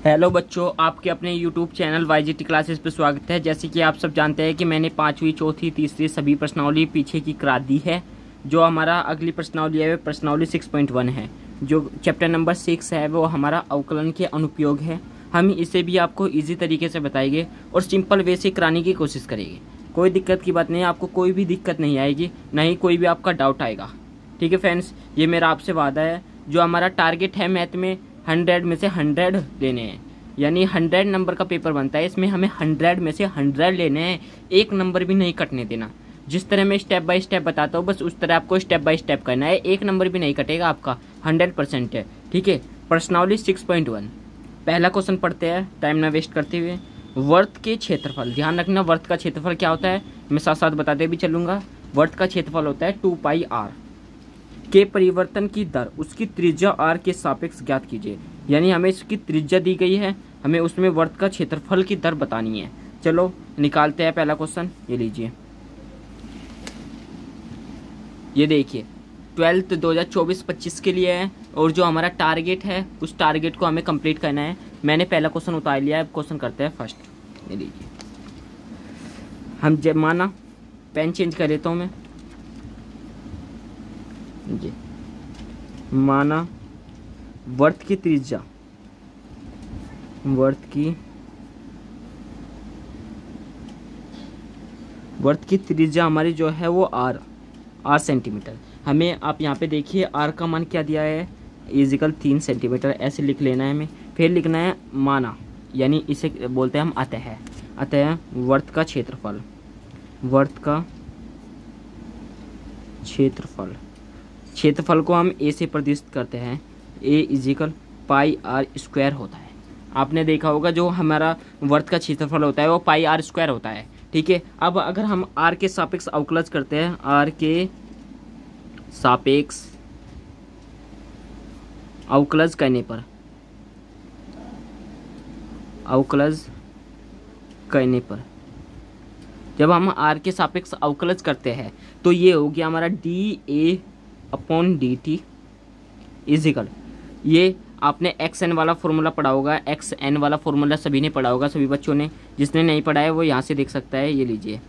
Hello बच्चों, आपके अपने YouTube चैनल YGT क्लासेस पे स्वागत है। जैसे कि आप सब जानते हैं कि मैंने पाँचवीं, चौथी, तीसरी सभी प्रश्नावली पीछे की करा दी है। जो हमारा अगली प्रश्नावली है वो प्रश्नावली 6.1 है। जो चैप्टर नंबर 6 है वो हमारा अवकलन के अनुप्रयोग है। हम इसे भी आपको ईजी तरीके से बताएंगे और सिंपल वे से कराने की कोशिश करेंगे। कोई दिक्कत की बात नहीं है, आपको कोई भी दिक्कत नहीं आएगी, ना ही कोई भी आपका डाउट आएगा। ठीक है फ्रेंड्स, ये मेरा आपसे वादा है। जो हमारा टारगेट है मैथ में 100 में से 100 लेने हैं, यानी 100 नंबर का पेपर बनता है, इसमें हमें 100 में से 100 लेने हैं, एक नंबर भी नहीं कटने देना। जिस तरह मैं स्टेप बाय स्टेप बताता हूँ बस उस तरह आपको स्टेप बाय स्टेप करना है, एक नंबर भी नहीं कटेगा आपका, 100% है। ठीक है, प्रश्नावली 6.1 पहला क्वेश्चन पढ़ते हैं टाइम ना वेस्ट करते हुए। वर्त के क्षेत्रफल, ध्यान रखना वर्त का क्षेत्रफल क्या होता है, मैं साथ साथ बताते भी चलूंगा। वर्त का क्षेत्रफल होता है 2πr के परिवर्तन की दर उसकी त्रिज्या r के सापेक्ष ज्ञात कीजिए। यानी हमें इसकी त्रिज्या दी गई है, हमें उसमें वर्त का क्षेत्रफल की दर बतानी है। चलो निकालते हैं पहला क्वेश्चन। ये लीजिए, ये देखिए 12th 2024-25 के लिए है और जो हमारा टारगेट है उस टारगेट को हमें कंप्लीट करना है। मैंने पहला क्वेश्चन उतार लिया है, अब क्वेश्चन करते हैं फर्स्ट। ये लीजिए, हम जब माना पेन चेंज कर लेता हूँ मैं, ये माना वर्त की त्रिज्या, वर्त की त्रिज्या हमारी जो है वो आर सेंटीमीटर। हमें आप यहाँ पे देखिए आर का मान क्या दिया है, इजिकल 3 सेंटीमीटर ऐसे लिख लेना है हमें। फिर लिखना है माना, यानी इसे बोलते हैं हम अतः वर्त का क्षेत्रफल, क्षेत्रफल को हम ए से प्रदर्शित करते हैं। ए इजिकल πr² होता है। आपने देखा होगा जो हमारा वर्त का क्षेत्रफल होता है वो πr² होता है। ठीक है, अब अगर हम r के सापेक्ष अवकलज करते हैं, r के सापेक्ष अवकलज करने पर जब हम r के सापेक्ष अवकलज करते हैं तो ये हो गया हमारा dA/dt इजिकल, ये आपने xn वाला फॉर्मूला पढ़ा होगा, xn वाला फॉर्मूला सभी ने पढ़ा होगा, सभी बच्चों ने। जिसने नहीं पढ़ा है वो यहाँ से देख सकता है। ये लीजिए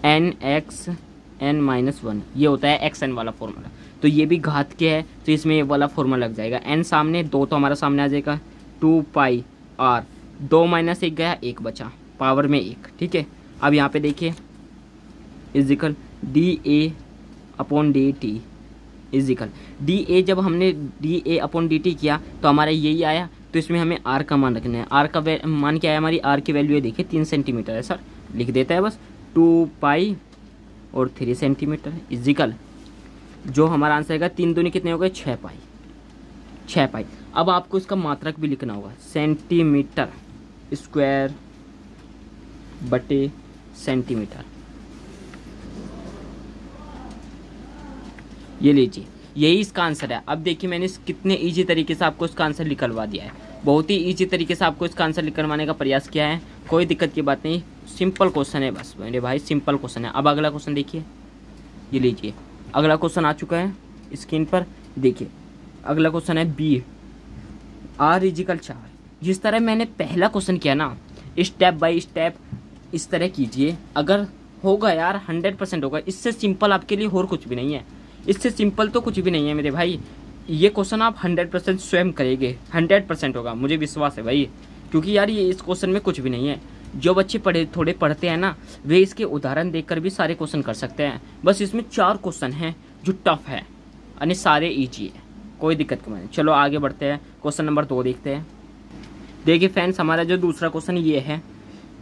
nxn-1, ये होता है xn वाला फॉर्मूला। तो ये भी घात के है तो इसमें ये वाला फॉर्मूला लग जाएगा। n सामने, 2 तो हमारा सामने आ जाएगा, 2πr, 2 - 1 गया, 1 बचा, पावर में 1। ठीक है, अब यहाँ पे देखिए इजिकल dA/dt इजिकल dA, जब हमने dA/dt किया तो हमारा यही आया। तो इसमें हमें r का मान रखना है। r का मान क्या है, हमारी r की वैल्यू है देखिए 3 सेंटीमीटर है सर, लिख देता है बस 2π और 3 सेंटीमीटर इजिकल, जो हमारा आंसर आएगा 3 दूनी कितने हो गए, 6π। अब आपको इसका मात्रक भी लिखना होगा, सेंटीमीटर स्क्वायर बटे सेंटीमीटर। ये लीजिए, यही इसका आंसर है। अब देखिए मैंने कितने इजी तरीके से आपको इसका आंसर निकलवा दिया है, बहुत ही इजी तरीके से आपको इसका आंसर निकलवाने का प्रयास किया है। कोई दिक्कत की बात नहीं, सिंपल क्वेश्चन है बस मेरे भाई, सिंपल क्वेश्चन है। अब अगला क्वेश्चन देखिए, ये लीजिए अगला क्वेश्चन आ चुका है स्क्रीन पर। देखिए अगला क्वेश्चन है b, r इजिकल 4। जिस तरह मैंने पहला क्वेश्चन किया ना, स्टेप बाय स्टेप इस तरह कीजिए, अगर होगा यार 100% होगा। इससे सिंपल आपके लिए और कुछ भी नहीं है, इससे सिंपल तो कुछ भी नहीं है मेरे भाई। ये क्वेश्चन आप 100% स्वयं करेंगे, 100% होगा, मुझे विश्वास है भाई। क्योंकि यार ये इस क्वेश्चन में कुछ भी नहीं है। जो बच्चे थोड़े पढ़ते हैं ना, वे इसके उदाहरण देखकर भी सारे क्वेश्चन कर सकते हैं। बस इसमें 4 क्वेश्चन हैं जो टफ है, यानी सारे ईजी है, कोई दिक्कत नहीं। चलो आगे बढ़ते हैं, क्वेश्चन नंबर 2 देखते हैं। देखिए फ्रेंड्स, हमारा जो दूसरा क्वेश्चन ये है,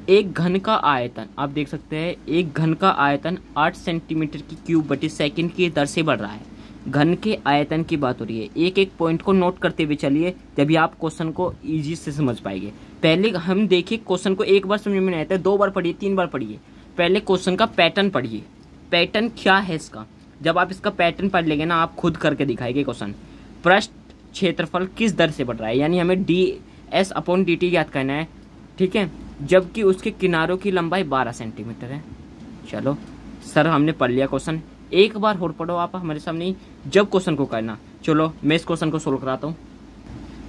एक घन का आयतन, आप देख सकते हैं एक घन का आयतन 8 सेंटीमीटर की क्यूब बटे सेकंड की दर से बढ़ रहा है। घन के आयतन की बात हो रही है। एक एक पॉइंट को नोट करते हुए चलिए, तभी आप क्वेश्चन को इजी से समझ पाएंगे। पहले हम देखिए क्वेश्चन को, एक बार समझ में नहीं आता, 2 बार पढ़िए, 3 बार पढ़िए। पहले क्वेश्चन का पैटर्न पढ़िए, पैटर्न क्या है इसका। जब आप इसका पैटर्न पढ़ लेंगे ना, आप खुद करके दिखाएंगे क्वेश्चन। पृष्ठ क्षेत्रफल किस दर से बढ़ रहा है, यानी हमें dS/dt याद करना है। ठीक है, जबकि उसके किनारों की लंबाई 12 सेंटीमीटर है। चलो सर, हमने पढ़ लिया क्वेश्चन, एक बार और पढ़ो आप हमारे सामने ही जब क्वेश्चन को करना। चलो मैं इस क्वेश्चन को सोल्व कराता हूँ।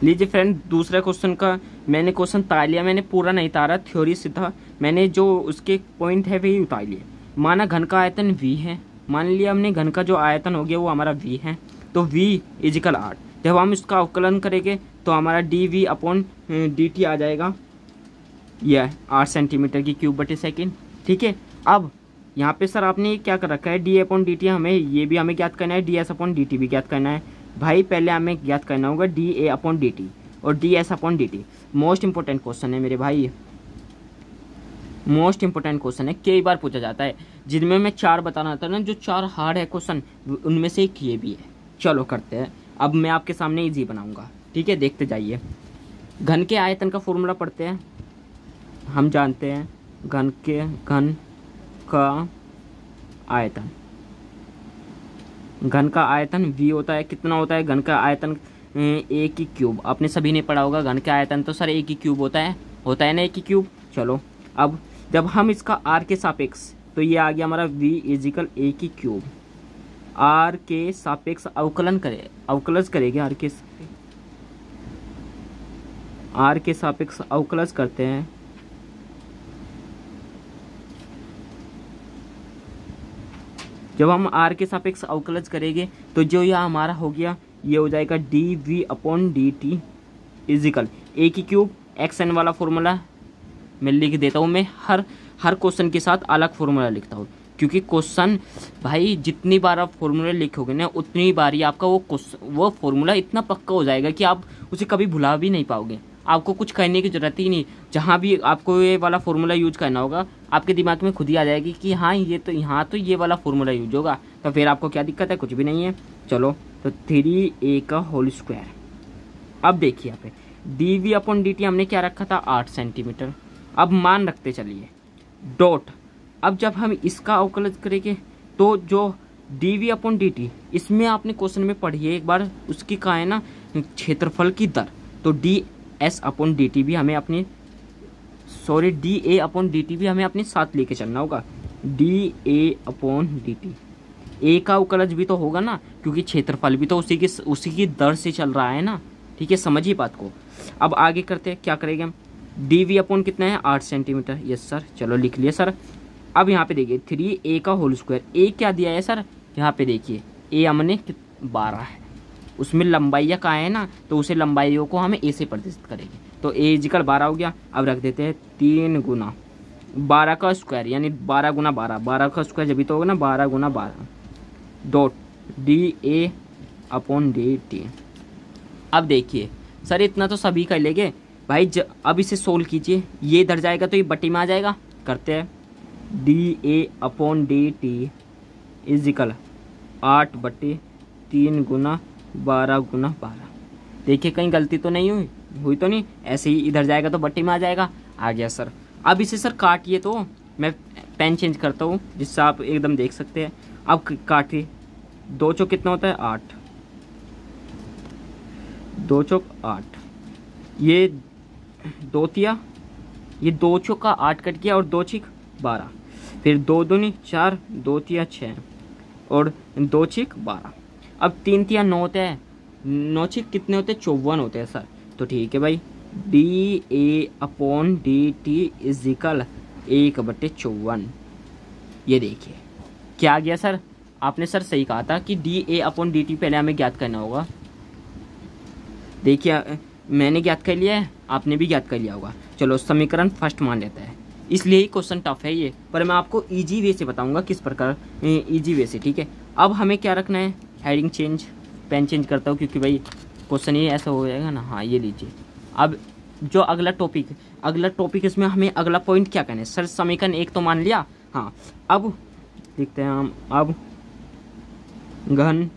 लीजिए फ्रेंड, दूसरा क्वेश्चन का मैंने क्वेश्चन तार लिया, मैंने पूरा नहीं तारा, थ्योरी से था, मैंने जो उसके पॉइंट है वही उतार लिए। माना घन का आयतन v है, मान लिया हमने घन का जो आयतन हो गया वो हमारा v है, तो v इजिकल 8। जब हम इसका अवकलन करेंगे तो हमारा dv अपॉन dt आ जाएगा, यह 8 सेंटीमीटर की क्यूब बटे सेकेंड। ठीक है, अब यहाँ पे सर आपने क्या कर रखा है, डी अपॉन डी टी, हमें ये भी हमें ज्ञात करना है, D S upon D T भी ज्ञात करना है। भाई पहले हमें ज्ञात करना होगा डी ए अपॉन डी टी और D S upon D T. Most important question है मेरे भाई, मोस्ट इंपॉर्टेंट क्वेश्चन है, कई बार पूछा जाता है। जिनमें मैं 4 बताना था ना, जो 4 हार्ड है क्वेश्चन, उनमें से एक ये भी है। चलो करते हैं, अब मैं आपके सामने ईजी बनाऊंगा। ठीक है, देखते जाइए। घन के आयतन का फॉर्मूला पढ़ते हैं। हम जानते हैं घन का आयतन, घन का आयतन v होता है, कितना होता है घन का आयतन, a की क्यूब। आपने सभी ने पढ़ा होगा घन का आयतन तो सर a की क्यूब होता है ना, a की क्यूब। चलो अब जब हम इसका r के सापेक्ष, तो ये आ गया हमारा v इजिकल a की क्यूब। r के सापेक्ष अवकलन करेंगे, r के सापेक्ष अवकलज करते हैं। जब हम r के सापेक्ष अवकलज करेंगे तो जो यह हमारा हो गया, ये हो जाएगा d v upon D T is equal a की क्यूब। एक्स एन वाला फॉर्मूला मैं लिख देता हूँ, मैं हर क्वेश्चन के साथ अलग फॉर्मूला लिखता हूँ, क्योंकि क्वेश्चन भाई जितनी बार आप फॉर्मूला लिखोगे ना, उतनी बार ही आपका वो फॉर्मूला इतना पक्का हो जाएगा कि आप उसे कभी भुला भी नहीं पाओगे। आपको कुछ करने की ज़रूरत ही नहीं, जहाँ भी आपको ये वाला फॉर्मूला यूज करना होगा, आपके दिमाग में खुद ही आ जाएगी कि हाँ ये तो यहाँ तो ये वाला फॉर्मूला यूज होगा, तो फिर आपको क्या दिक्कत है, कुछ भी नहीं है। चलो तो 3a का होल स्क्वायर। अब देखिए यहाँ पे d v upon D t हमने क्या रखा था, 8 सेंटीमीटर। अब मान रखते चलिए डॉट। अब जब हम इसका अवकलज करेंगे तो जो d v upon D t, इसमें आपने क्वेश्चन में पढ़िए एक बार, उसकी कहा है ना क्षेत्रफल की दर, तो D S upon D T भी हमें अपनी, सॉरी डी ए अपॉन डी टी भी हमें अपने साथ लेके चलना होगा। D A upon D T, A का अवकलज भी तो होगा ना, क्योंकि क्षेत्रफल भी तो उसी की दर से चल रहा है ना। ठीक है, समझिए बात को। अब आगे करते हैं, क्या करेंगे हम, डी वी अपॉन कितना है, 8 सेंटीमीटर। यस सर, चलो लिख लिया सर। अब यहाँ पे देखिए 3a का होल स्क्वायर, ए क्या दिया है सर, यहाँ पे देखिए ए हमने 12 है, उसमें लंबाइयाँ कहाँ है ना, तो उसे लंबाइयों को हम ए से प्रदर्शित करेंगे, तो ए इजिकल 12 हो गया। अब रख देते हैं 3 गुना 12 का स्क्वायर, यानी 12 गुना 12, 12 का स्क्वायर जब भी तो होगा ना, 12 गुना 12 डॉट डी ए अपॉन डी टी। अब देखिए सर इतना तो सभी कर लेंगे भाई, अब इसे सोल्व कीजिए, ये इधर जाएगा तो ये बटी में आ जाएगा। करते हैं डी ए अपॉन डी टी इजिकल 8/3 गुना 12 गुना 12। देखिए कहीं गलती तो नहीं हुई तो नहीं, ऐसे ही इधर जाएगा तो बट्टी में आ जाएगा, आ गया सर। अब इसे सर काटिए, तो मैं पेन चेंज करता हूँ जिससे आप एकदम देख सकते हैं। अब काटिए, 2 चौक कितना होता है, 8, 2 चौक 8, ये 2 तिया, ये 2 चौक का 8 कट गया और 2 छिक 12, फिर 2 दूनी 4, 2 तिया 6 और 2 छिक 12। अब 3 तिया 9 होता है, 9 छिक कितने होते हैं, 54 होते हैं सर। तो ठीक है भाई, डी ए अपॉन डी टी इजिकल 1/54। ये देखिए क्या आ गया सर, आपने सर सही कहा था कि D A upon D T पहले हमें ज्ञात करना होगा। देखिए मैंने ज्ञात कर लिया है, आपने भी ज्ञात कर लिया होगा। चलो समीकरण फर्स्ट मान लेता है, इसलिए ही क्वेश्चन टफ है ये, पर मैं आपको इजी वे से बताऊंगा किस प्रकार, इजी वे से। ठीक है, अब हमें क्या रखना है, हेडिंग चेंज, पेन चेंज करता हूँ क्योंकि भाई क्वेश्चन ये ऐसा हो जाएगा ना। हाँ ये लीजिए, अब जो अगला टॉपिक इसमें हमें अगला पॉइंट क्या कहना है सर, समीकरण 1 तो मान लिया। हाँ अब लिखते हैं हम, अब घन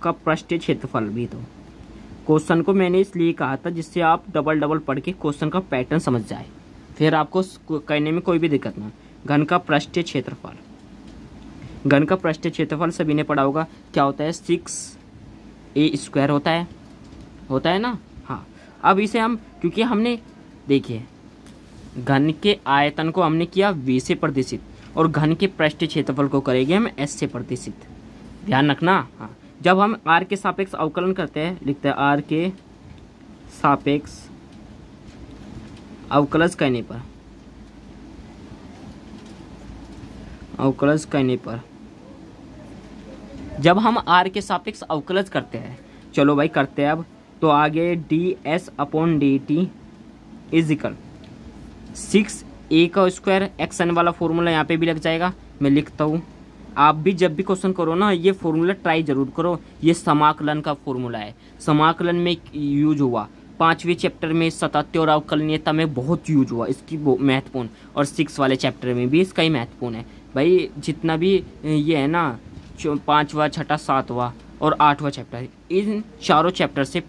का पृष्ठीय क्षेत्रफल भी, तो क्वेश्चन को मैंने इसलिए कहा था जिससे आप डबल पढ़ के क्वेश्चन का पैटर्न समझ जाए, फिर आपको करने में कोई भी दिक्कत ना। घन का पृष्ठीय क्षेत्रफल, घन का पृष्ठीय क्षेत्रफल सभी ने पढ़ा होगा, क्या होता है, 6a² होता है ना। हाँ अब इसे हम, क्योंकि हमने देखिए घन के आयतन को हमने किया v से प्रदर्शित, और घन के पृष्ठीय क्षेत्रफल को करेंगे हम s से प्रदर्शित, ध्यान रखना। हाँ जब हम r के सापेक्ष अवकलन करते हैं, लिखते हैं r के सापेक्ष अवकलज करने पर, अवकलज करने पर जब हम आर के सापेक्ष अवकलज करते हैं, चलो भाई करते हैं अब, तो आगे D S upon D T is equal 6a का स्क्वायर, एक्स एन वाला फॉर्मूला यहाँ पे भी लग जाएगा, मैं लिखता हूँ। आप भी जब भी क्वेश्चन करो ना ये फॉर्मूला ट्राई जरूर करो, ये समाकलन का फॉर्मूला है, समाकलन में यूज हुआ, 5वें चैप्टर में सातत्य और अवकलनीयता में बहुत यूज हुआ इसकी, महत्वपूर्ण, और 6 वाले चैप्टर में भी इसका ही महत्वपूर्ण है भाई। जितना भी ये है ना 5वां, 6वां, 7वां और 8वां चैप्टर, इन चारों चैप्टर से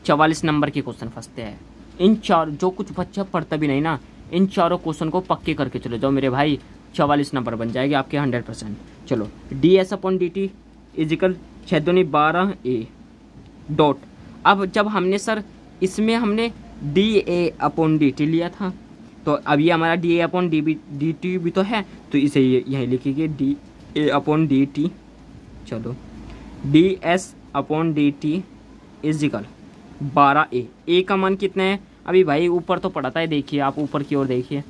44 नंबर के क्वेश्चन फंसते हैं। इन चार, जो कुछ बच्चा पढ़ता भी नहीं ना, इन चारों क्वेश्चन को पक्के करके चले जाओ मेरे भाई, 44 नंबर बन जाएंगे आपके 100%। चलो D S upon D T is equal 6 दूनी 12a डॉट। अब जब हमने सर इसमें हमने डी ए अपॉन डी टी लिया था, तो अब ये हमारा डी ए अपॉन डी टी भी तो है, तो इसे यहीं लिखिए डी ए अपॉन डी टी। चलो D S upon D T is equal 12a, A का मान कितना है अभी भाई, ऊपर तो पढ़ा था, देखिए आप ऊपर की ओर देखिए,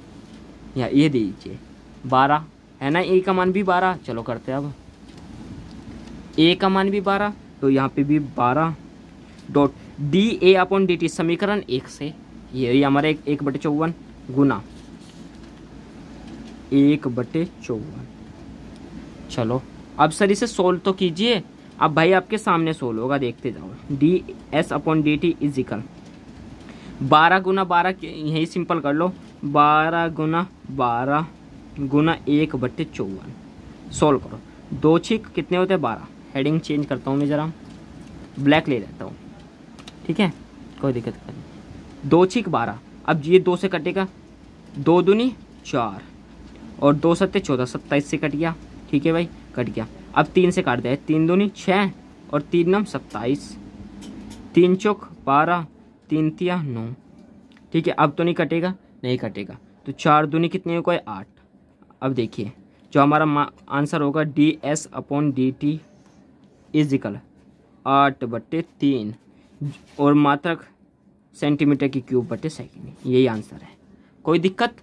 या ये दीजिए 12 है ना, ए का मान भी 12। चलो करते हैं अब, ए का मान भी 12, तो यहाँ पे भी 12 डॉट डी ए अपॉन डी टी समीकरण 1 से, ये हमारे 1/54 गुना 1/54। चलो अब सर इसे सोल्व तो कीजिए, अब भाई आपके सामने सोल्व होगा, देखते जाओ। D S upon D T is equal 12 गुना 12, यही सिंपल कर लो, 12 गुना 12 गुना 1/54। सोल्व करो, 2 छिक कितने होते हैं 12। हेडिंग चेंज करता हूँ मैं ज़रा, ब्लैक ले लेता हूँ, ठीक है कोई दिक्कत नहीं। 2 छिक 12, अब ये 2 से कटेगा, 2 दूनी 4 और 2 सत्ते 14, 27 से कट गया, ठीक है भाई कट गया। अब 3 से काट दिया, 3 दूनी 6 और 3 नम 27, 3 चौक 12, 3 तिया 9, ठीक है। अब तो नहीं कटेगा, नहीं कटेगा, तो 4 दूनी कितने हो गए 8। अब देखिए जो हमारा आंसर होगा D S upon D T is equal 8/3 और मात्रक सेंटीमीटर की क्यूब बटे सेकेंड, यही आंसर है। कोई दिक्कत?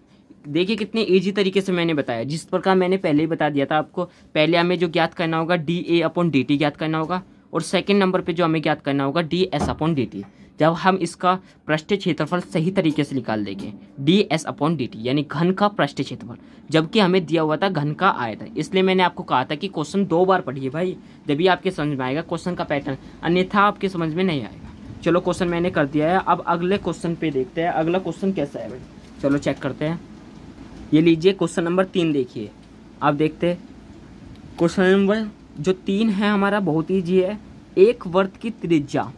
देखिए कितने इजी तरीके से मैंने बताया, जिस प्रकार मैंने पहले ही बता दिया था आपको। पहले हमें जो ज्ञात करना होगा डी ए अपॉन डी टी ज्ञात करना होगा, और सेकंड नंबर पे जो हमें ज्ञात करना होगा D S upon D T. जब हम इसका पृष्ठीय क्षेत्रफल सही तरीके से निकाल देंगे, D S upon D T यानी घन का पृष्ठीय क्षेत्रफल, जबकि हमें दिया हुआ था घन का आयतन। इसलिए मैंने आपको कहा था कि क्वेश्चन 2 बार पढ़िए भाई, जब आपके समझ में आएगा क्वेश्चन का पैटर्न, अन्यथा आपके समझ में नहीं आएगा। चलो क्वेश्चन मैंने कर दिया है, अब अगले क्वेश्चन पे देखते हैं अगला क्वेश्चन कैसा है भाई। चलो चेक करते हैं, ये लीजिए क्वेश्चन नंबर 3 देखिए, आप देखते हैं क्वेश्चन नंबर जो 3 है हमारा बहुत ईजी है। एक वृत्त की त्रिज्या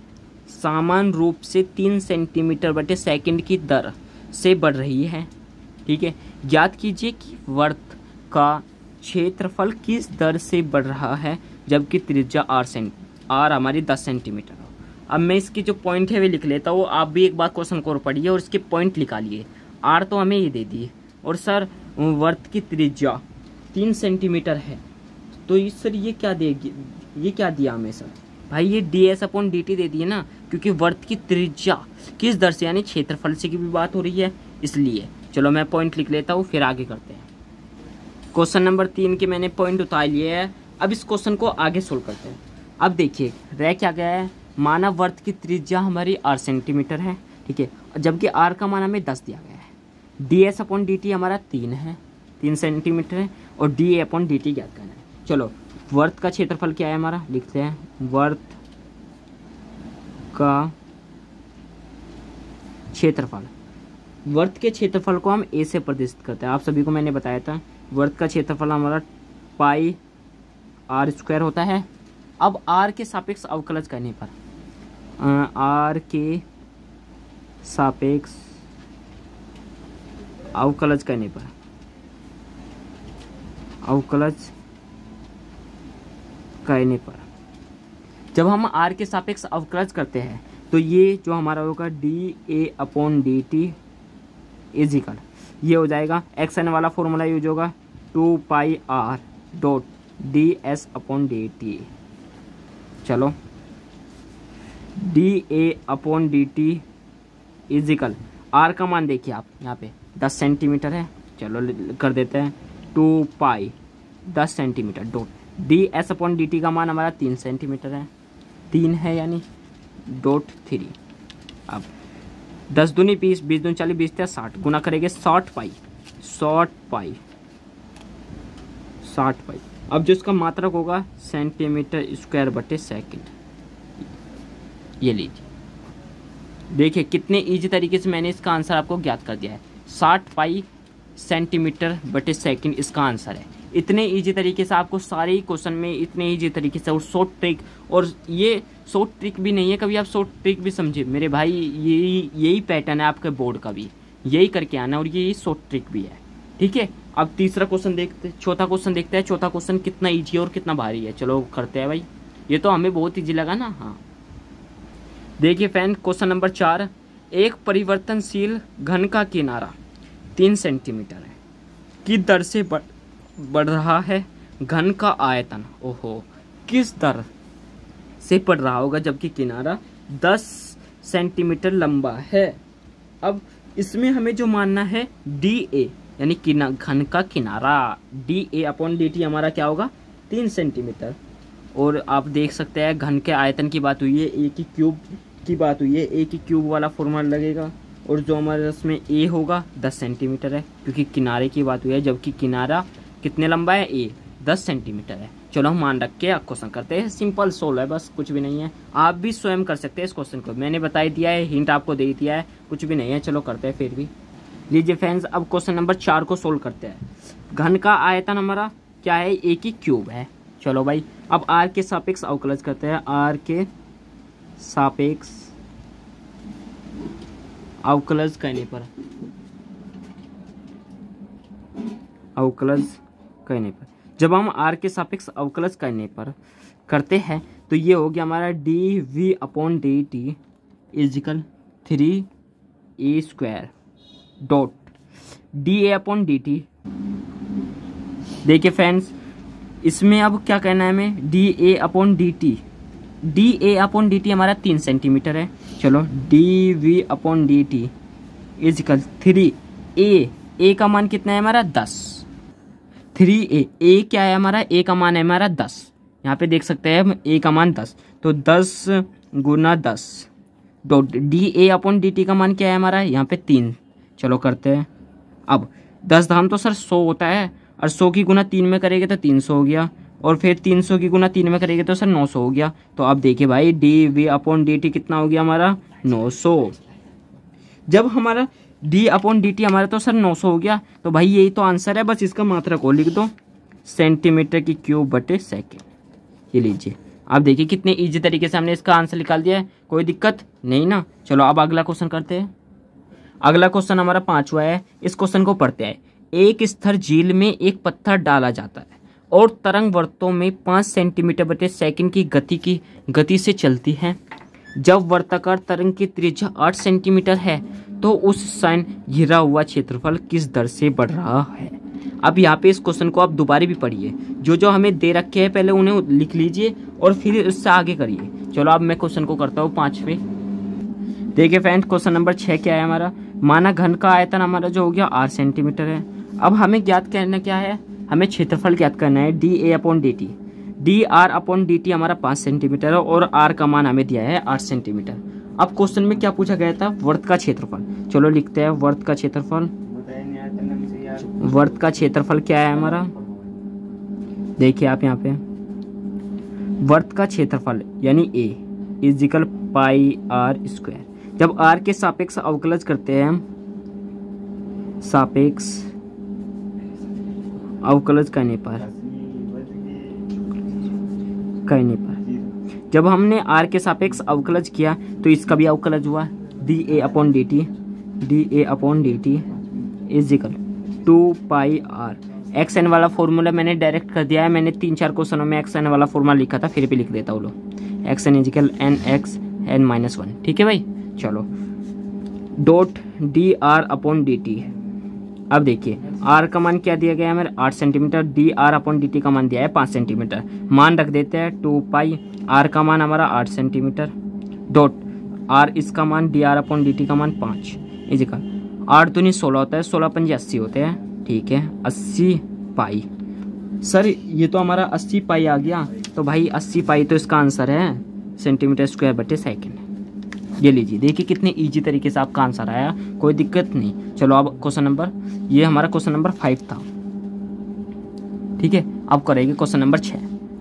समान रूप से 3 सेंटीमीटर बटे सेकंड की दर से बढ़ रही है, ठीक है। ज्ञात कीजिए कि वृत्त का क्षेत्रफल किस दर से बढ़ रहा है जबकि त्रिज्या आर हमारी 10 सेंटीमीटर हो। अब मैं इसकी जो पॉइंट है वे लिख लेता हूँ, आप भी एक बार क्वेश्चन को पढ़िए और इसके पॉइंट निकालिए। आर तो हमें ये दे दिए, और सर वृत्त की त्रिज्या 3 सेंटीमीटर है, तो इस सर ये क्या देगी, ये क्या दिया हमें सर भाई, ये D S upon D T दे दिए ना, क्योंकि वृत्त की त्रिज्या किस दर से यानी क्षेत्रफल से की भी बात हो रही है, इसलिए। चलो मैं पॉइंट लिख लेता हूँ, फिर आगे करते हैं। क्वेश्चन नंबर 3 के मैंने पॉइंट उतार लिए हैं, अब इस क्वेश्चन को आगे सोल्व करते हैं। अब देखिए रह क्या गया है, माना वृत्त की त्रिज्या हमारी 8 सेंटीमीटर है, ठीक है, जबकि आर का मान हमें 10 दिया गया है। D S upon D t हमारा 3 है, 3 सेंटीमीटर है, और D A upon D T ज्ञात करना है। चलो वृत्त का क्षेत्रफल क्या है हमारा, लिखते हैं वृत्त का क्षेत्रफल। वृत्त के क्षेत्रफल को हम ए से प्रदर्शित करते हैं, आप सभी को मैंने बताया था। वृत्त का क्षेत्रफल हमारा पाई आर स्क्वायर होता है। अब आर के सापेक्ष अवकलज करने पर, आर के सापेक्ष अवकलज करने पर, अवकलज करने पर जब हम आर के सापेक्ष अवकलज करते हैं, तो ये जो हमारा होगा D A upon D T is equal, ये हो जाएगा एक्स एन वाला फॉर्मूला यूज होगा 2 pi R dot D S upon D T. चलो डी ए upon D T is equal R का मान देखिए आप यहाँ पे 10 सेंटीमीटर है। चलो कर देते हैं 2 पाई 10 centimetre dot D S upon D T का मान हमारा 3 सेंटीमीटर है, 3 है यानी डॉट 3। अब 10 दूनी 20, 20 दूनी 40, 20 या 60 गुना करेंगे 60 पाई 60 पाई। अब जो इसका मात्रक होगा सेंटीमीटर स्क्वायर बटे सेकंड, ये लीजिए। देखिए कितने इजी तरीके से मैंने इसका आंसर आपको ज्ञात कर दिया है। 60 पाई सेंटीमीटर बटे सेकंड इसका आंसर है। इतने इजी तरीके से आपको सारे ही क्वेश्चन में इतने इजी तरीके से, और शॉर्ट ट्रिक, और ये शॉर्ट ट्रिक भी नहीं है, कभी आप शॉर्ट ट्रिक भी समझे मेरे भाई, यही पैटर्न है आपके बोर्ड का भी, यही करके आना, और यही शॉर्ट ट्रिक भी है। ठीक है, अब तीसरा क्वेश्चन देखते, चौथा क्वेश्चन देखते हैं। चौथा क्वेश्चन कितना ईजी और कितना भारी है, चलो करते हैं भाई। ये तो हमें बहुत ईजी लगा ना। हाँ देखिए फ्रेंड, क्वेश्चन नंबर 4, एक परिवर्तनशील घन का किनारा 3 सेंटीमीटर है की दर से बढ़ रहा है। घन का आयतन ओहो किस दर से बढ़ रहा होगा जबकि किनारा 10 सेंटीमीटर लंबा है। अब इसमें हमें जो मानना है डी ए यानी घन का किनारा, D A upon D t हमारा क्या होगा 3 सेंटीमीटर। और आप देख सकते हैं घन के आयतन की बात हुई है, ए की क्यूब की बात हुई है, ए की क्यूब वाला फॉर्मूला लगेगा। और जो हमारे इसमें ए होगा 10 सेंटीमीटर है क्योंकि किनारे की बात हुई है, जबकि किनारा कितने लंबा है, ए 10 सेंटीमीटर है। चलो हम मान रख के क्वेश्चन करते हैं। सिंपल सोल्व है, बस कुछ भी नहीं है। आप भी स्वयं कर सकते हैं इस क्वेश्चन को, मैंने बता दिया है, हिंट आपको दे दिया है, कुछ भी नहीं है। चलो करते हैं फिर भी। लीजिए फ्रेंड्स, अब क्वेश्चन नंबर 4 को सोल्व करते हैं। घन का आयतन हमारा क्या है, ए की क्यूब है। चलो भाई, अब आर के सापेक्ष अवकलज करते हैं। आर के सापेक्ष अवकलज करने पर, जब हम आर के सापेक्ष अवकलज करने पर करते हैं तो ये हो गया हमारा d v upon D T is equal 3 square dot d ए अपॉन डी टी। देखिए फ्रेंड्स, इसमें अब क्या कहना है हमें, डी ए अपॉन डी टी, डी ए अपॉन डी टी हमारा 3 सेंटीमीटर है। चलो d v upon D T is equal 3 a का मान कितना है हमारा 10, 3 ए क्या है हमारा, ए का मान है हमारा 10। यहाँ पे देख सकते हैं हम ए का मान 10, तो 10 गुना 10 डॉट डी ए अपॉन डी टी का मान क्या है हमारा यहाँ पे 3। चलो करते हैं। अब 10 धाम तो सर 100 होता है, और 100 की गुना 3 में करेंगे तो 300 हो गया, और फिर 300 की गुना 3 में करेंगे तो सर 900 हो गया। तो अब देखिए भाई d v upon D t कितना हो गया हमारा 900। जब हमारा डी अपॉन डी टी हमारा तो सर 900 हो गया, तो भाई यही तो आंसर है, बस इसका मात्रक को लिख दो सेंटीमीटर की क्यूब बटे सेकेंड। ये लीजिए, अब देखिए कितने इजी तरीके से हमने इसका आंसर निकाल दिया है, कोई दिक्कत नहीं ना। चलो अब अगला क्वेश्चन करते हैं। अगला क्वेश्चन हमारा 5वां है। इस क्वेश्चन को पढ़ते हैं। एक स्थिर झील में एक पत्थर डाला जाता है और तरंग वर्तों में 5 सेंटीमीटर बटे सेकंड की गति से चलती है। जब वर्ताकार तरंग की त्रिज्या 8 सेंटीमीटर है तो उस समय घिरा हुआ क्षेत्रफल किस दर से बढ़ रहा है। अब यहाँ पे इस क्वेश्चन को आप दोबारा भी पढ़िए, जो हमें दे रखे हैं पहले उन्हें लिख लीजिए और फिर उससे आगे करिए। चलो अब मैं क्वेश्चन को करता हूँ 5वें। देखिए फ्रेंड्स, क्वेश्चन नंबर 6 क्या है हमारा, माना घन का आयतन हमारा जो हो गया 8 सेंटीमीटर है। अब हमें ज्ञात करना क्या है, हमें क्षेत्रफल ज्ञात करना है D A upon D t. D R upon D t हमारा 5 सेंटीमीटर है और आर का मान हमें दिया है 8 सेंटीमीटर। अब क्वेश्चन में क्या पूछा गया था, वर्त का क्षेत्रफल। चलो लिखते हैं वर्त का क्षेत्रफल। वर्त का क्षेत्रफल क्या है हमारा, देखिए आप यहाँ पे वर्त का क्षेत्रफल यानी ए इजिकल पाई आर स्क्वायर। जब आर के सापेक्ष अवकलज करते हैं हम, सापेक्ष अवकलज करने पर जब हमने आर के सापेक्ष अवकलज किया तो इसका भी अवकलज हुआ, डी ए upon D T is equal 2 pi r. X N वाला फॉर्मूला मैंने डायरेक्ट कर दिया है, मैंने 3-4 क्वेश्चनों में एक्स एन वाला फॉर्मूला लिखा था, फिर भी लिख देता हूँ लो, x n equal n x n minus 1। ठीक है भाई, चलो dot D R upon D T. अब देखिए आर का मान क्या दिया गया है हमारे 8 centimetre, D R upon D T का मान दिया है 5 सेंटीमीटर। मान रख देते हैं 2 पाई, आर का मान हमारा 8 सेंटीमीटर डॉट आर इसका मान D R upon D T का मान 5 इजिकल 8 दूनी 16 होता है, 16 पंजे 80 होते हैं, ठीक है 80 पाई। सर ये तो हमारा 80 पाई आ गया, तो भाई 80 पाई तो इसका आंसर है सेंटीमीटर स्क्वायर बटे सेकेंड। ये लीजिए, देखिए कितने इजी तरीके से आपका आंसर आया, कोई दिक्कत नहीं। चलो अब क्वेश्चन नंबर, ये हमारा क्वेश्चन नंबर 5 था, ठीक है। अब करेंगे क्वेश्चन नंबर 6।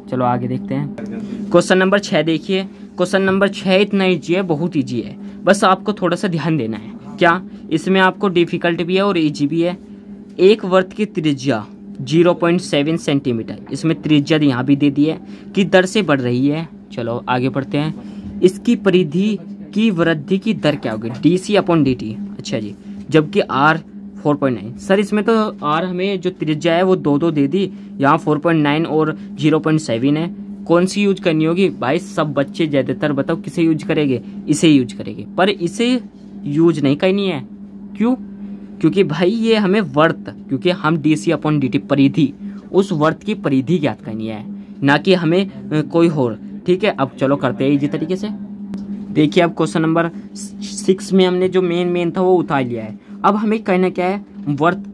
चलो आगे देखते हैं। क्वेश्चन नंबर 6 देखिए, क्वेश्चन नंबर 6 इतना ईजी है, बहुत ईजी है, बस आपको थोड़ा सा ध्यान देना है। क्या इसमें आपको डिफिकल्ट भी है और ईजी भी है। एक वर्त की त्रिज्या 0.7 सेंटीमीटर, इसमें त्रिज्या यहाँ भी दे दी है कि दर से बढ़ रही है। चलो आगे बढ़ते हैं। इसकी परिधि की वृद्धि की दर क्या होगी, DC अपॉन DT। अच्छा जी, जबकि R 4.9। सर इसमें तो R हमें जो त्रिज्या है वो 2 दे दी, यहाँ 4.9 और 0.7 है। कौन सी यूज करनी होगी भाई, सब बच्चे ज़्यादातर बताओ किसे यूज करेंगे, इसे यूज करेंगे, पर इसे यूज नहीं करनी है। क्यों? क्योंकि भाई ये हमें वर्त, क्योंकि हम DC अपॉन DT परिधि, उस वर्त की परिधि ज्ञात करनी है, ना कि हमें कोई और, ठीक है। अब चलो करते हैं इजी तरीके से। देखिए अब क्वेश्चन नंबर 6 में हमने जो मेन था वो उतार लिया है। अब हमें कहना क्या है, वर्त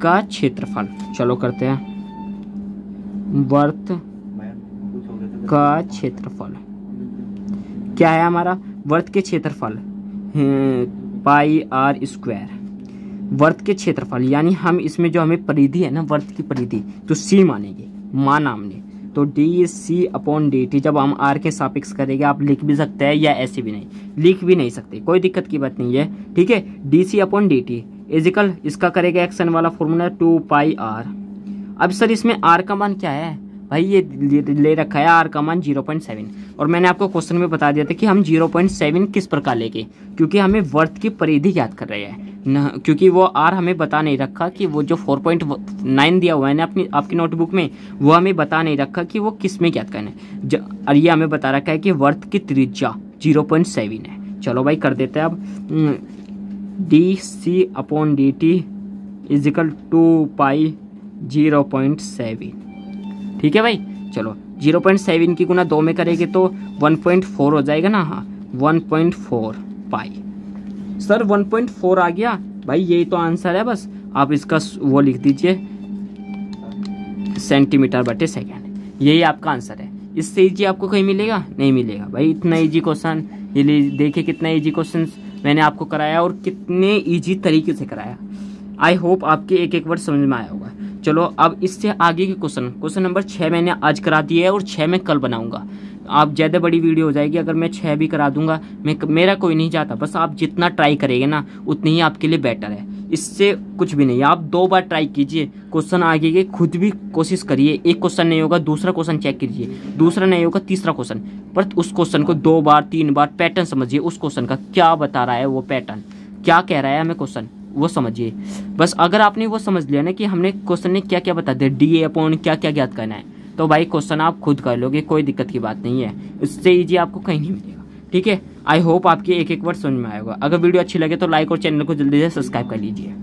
का क्षेत्रफल। चलो करते हैं, वर्त का क्षेत्रफल क्या है हमारा, वर्त के क्षेत्रफल पाई R स्क्वायर। वर्त के क्षेत्रफल यानी हम इसमें जो हमें परिधि है ना, वर्त की परिधि, तो C मानेंगे, मान हमने, तो DC अपॉन DT। जब हम R के सापेक्ष करेंगे, आप लिख भी सकते हैं या ऐसे भी नहीं, लिख भी नहीं सकते, कोई दिक्कत की बात नहीं है, ठीक है। DC अपॉन DT इजिकल इसका करेगा एक्शन वाला फॉर्मूला 2 पाई R। अब सर इसमें R का मान क्या है भाई, ये ले रखा है R का मान 0.7, और मैंने आपको क्वेश्चन में बता दिया था कि हम 0.7 किस प्रकार लेंगे, क्योंकि हमें वर्त की परिधि ज्ञात कर रहे हैं ना, क्योंकि वो R हमें बता नहीं रखा कि वो जो 4.9 दिया हुआ है ना आपकी नोटबुक में, वो हमें बता नहीं रखा कि वो किस में ज्ञात करना है, और ये हमें बता रखा है कि वर्त की त्रिज्या 0.7 है। चलो भाई कर देते हैं अब, DC अपॉन DT इजिकल 2 पाई 0.7, ठीक है भाई। चलो 0.7 की गुना 2 में करेंगे तो 1.4 हो जाएगा ना, हाँ 1.4 पाई। सर 1.4 आ गया भाई, यही तो आंसर है, बस आप इसका वो लिख दीजिए सेंटीमीटर बटे सेकेंड, यही आपका आंसर है। इससे इजी आपको कहीं मिलेगा, नहीं मिलेगा भाई। इतना इजी क्वेश्चन, ये देखिए कितना इजी क्वेश्चन मैंने आपको कराया और कितने इजी तरीके से कराया। आई होप आपके एक वर्ड समझ में आया होगा। चलो अब इससे आगे की क्वेश्चन नंबर 6 मैंने आज करा दिया है और 6 मैं कल बनाऊंगा। आप ज़्यादा बड़ी वीडियो हो जाएगी अगर मैं 6 भी करा दूंगा, मेरा कोई नहीं चाहता, बस आप जितना ट्राई करेंगे ना उतनी ही आपके लिए बेटर है, इससे कुछ भी नहीं। आप 2 बार ट्राई कीजिए, क्वेश्चन आगे के खुद भी कोशिश करिए। एक क्वेश्चन नहीं होगा दूसरा क्वेश्चन चेक कीजिए, दूसरा नहीं होगा तीसरा क्वेश्चन, पर उस क्वेश्चन को 2 बार 3 बार पैटर्न समझिए, उस क्वेश्चन का क्या बता रहा है वो पैटर्न, क्या कह रहा है हमें क्वेश्चन, वो समझिए। बस अगर आपने वो समझ लिया ना कि हमने क्वेश्चन ने क्या क्या बता दिया, DA अपॉन क्या क्या ज्ञात करना है, तो भाई क्वेश्चन आप खुद कर लोगे, कोई दिक्कत की बात नहीं है, इससे ईजी आपको कहीं नहीं मिलेगा, ठीक है। आई होप आपके एक वर्ड समझ में आएगा। अगर वीडियो अच्छी लगे तो लाइक और चैनल को जल्दी से सब्सक्राइब कर लीजिए।